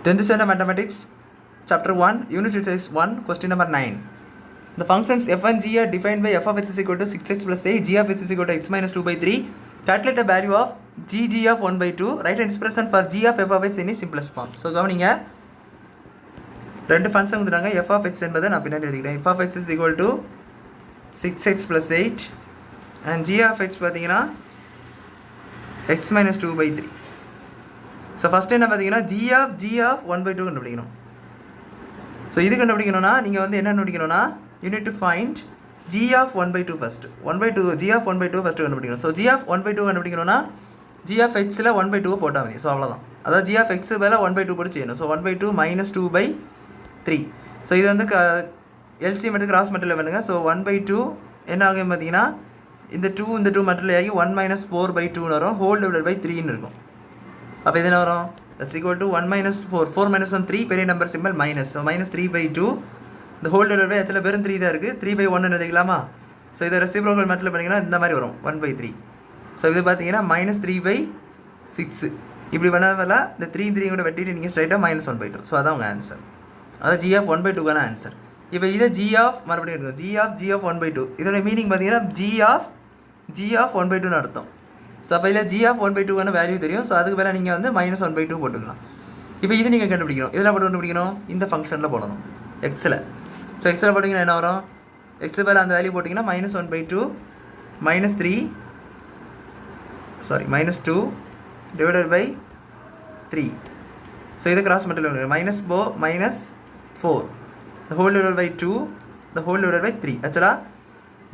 10th standard mathematics chapter 1 unit exercise 1 question number 9. The functions f and g are defined by f of x is equal to 6x plus 8, g of x is equal to x minus 2 by 3. Calculate the value of g of 1 by 2. Write an expression for g of f of x in its simplest form. So கவனிங்க ரெண்டு function கொடுத்துட்டாங்க. f of x என்பதை நான் பின்னாடி எழுதிக்கிறேன். f of x is equal to 6x plus 8 and g of x பார்த்தீங்கன்னா x minus 2 by 3. So first என்ன பார்த்தீங்கன்னா g of 1 by 2 கண்டுபிடிக்கணும். ஸோ இது கண்டுபிடிக்கணும்னா நீங்கள் வந்து என்ன கண்டுபிடிக்கணும்னா you need to find g of 1 by 2 first. 1 by 2 g of 1 by 2 first கண்டுபிடிக்கணும். ஸோ g of 1 by 2 கண்டுபிடிக்கணும்னா g of xல 1 by 2 போட்டால் மதி. ஸோ அவ்வளோதான். அதாவது g of x வேலை 1 by 2 போட்டு செய்யணும். So 1 by 2 minus 2 by 3. So இது வந்து எல்சிஎம் எடுத்து கிராஸ் மல்டிப்ளை பண்ணுங்க. ஸோ 1 by 2 என்ன ஆகும் பார்த்தீங்கன்னா இந்த 2 மல்டிப்ளை ஆகி 1 minus 4 by 2 வரும், ஹோல் டிவைடட் பை 3ன்னு இருக்கும். அப்போ இது என்ன வரும்? that's equal to 1 minus 4 minus 1 3, பெரிய number simple minus. So minus 3 by 2, இந்த ஹோல் டிவைடட் பை ஆக்சுவலாக வெறும் 3 தான் இருக்குது, 3 by 1 எழுதிக்கலாமா? ஸோ இதை ரெசிப்ரோக்கல் மல்டிப்ளை பண்ணிங்கன்னா இந்த மாதிரி வரும் 1 by 3. ஸோ இது பார்த்தீங்கன்னா minus 3 by 6. இப்படி பண்ணாதல இந்த 3 கூட வெட்டிட்டு நீங்கள் ஸ்ட்ரைட்டாக minus 1 by 2. ஸோ அதான் உங்கள் ஆன்சர். அதாவது g of 1 by 2க்கான ஆன்சர். இப்போ இதை g of மறுபடியும் இருக்கும் g of 1 by 2. இதோட மீனிங் பார்த்தீங்கன்னா g of 1 by 2ன்னு அர்த்தம். ஸோ அப்போ இதில் g of 1 by 2க்கான வேல்யூ தெரியும். ஸோ அதுக்கு மேலே நீங்கள் வந்து minus 1 by 2 போட்டுக்கலாம். இப்போ இது நீங்கள் கண்டுபிடிக்கணும். இதில் போட்டு கண்டுபிடிக்கணும், இந்த ஃபங்க்ஷனில் போடணும் எக்ஸில். ஸோ எக்ஸில் போட்டிங்கன்னா என்ன வரும்? எக்ஸ் மேலே அந்த வேல்யூ போட்டிங்கன்னா minus 1 by 2 minus 2 divided by 3. So இதை cross multiply minus 4 the whole divided by 2 the whole divided by 3. ஆக்சுவலாக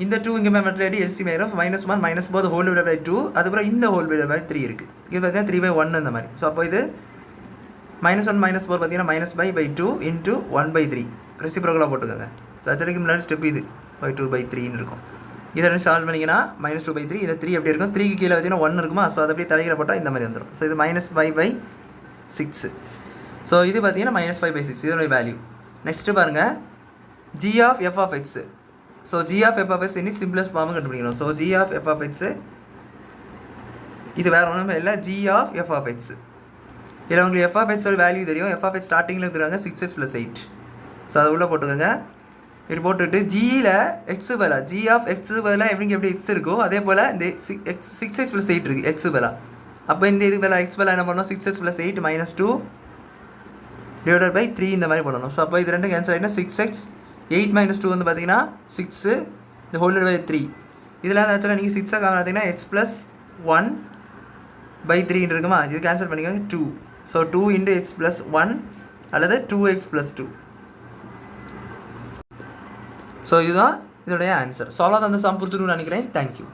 இந்த 2 இங்கே மல்டிப்ளை ஆகி எல்சிஎம் ஆயிரும். minus 1 minus 4 the whole divided by 2, அதுக்கப்புறம் இந்த whole divided by 3 இருக்குது. இது பார்த்தீங்கன்னா 3 by 1 இந்த மாதிரி. ஸோ அப்போ இது minus 1 minus 4 பார்த்தீங்கன்னா minus by 2 into 1 by 3 ரெசிப்ரோக்கலாக போட்டுக்கோங்க. ஸோ ஆக்சுவலிக்கு முன்னாடி ஸ்டெப் இது by 2 by 3ன்னு இருக்கும். இதை சால்வ் பண்ணிங்கன்னா minus 2 by 3, இதை 3 எப்படி இருக்கும்? 3க்கு கீழே வச்சிங்கன்னா 1 இருக்குமா? ஸோ அதை அப்படியே தலைகீழ போட்டால் இந்த மாதிரி வந்துடும். ஸோ இது minus 5 by 6. ஸோ இது பார்த்தீங்கன்னா minus 5 by 6 இதோட வேல்யூ. நெக்ஸ்ட்டு பாருங்கள் g of f of x. So g of f of x இனி சிம்பிளஸ்ட் ஃபார்ம் கண்டுபிடிக்கணும். So g of f of x இது வேறு ஒன்றுமே இல்லை, g of f of x. இதில் உங்களுக்கு f of x ஒரு வேல்யூ தெரியும். f of x ஸ்டார்டிங்கில் இருக்கிறாங்க 6x plus 8. ஸோ அதை உள்ளே போட்டுக்கோங்க. இது போட்டுட்டு ஜியில் எக்ஸு பதிலாக g of x பதிலாக எப்படி எக்ஸ் இருக்கோ அதே போல் இந்த 6x plus 8 இருக்குது எக்ஸு பதிலாக. அப்போ இந்த இது பதிலாக எக்ஸ் பதிலாக என்ன பண்ணணும்? 6x plus 8 minus 2 divided by 3 இந்த மாதிரி போடணும். ஸோ அப்போ இது ரெண்டு கேன்சல் ஆகிட்டா 6x 8 minus 2 வந்து பார்த்தீங்கன்னா 6 இந்த ஹோல் டிவைட் பை 3. இதில் ஆக்சுவலாக நீங்கள் 6 பார்த்தீங்கன்னா x plus 1 by 3 இருக்குமா? இது கேன்சல் பண்ணிக்கோங்க 2. ஸோ 2 into x plus 1 அல்லது 2x plus 2. ஸோ இதுதான் இதோடைய ஆன்சர். ஸோ அவ்வளோதான் அந்த சம் புரிஞ்சுக்கணும்னு நினைக்கிறேன். தேங்க்யூ.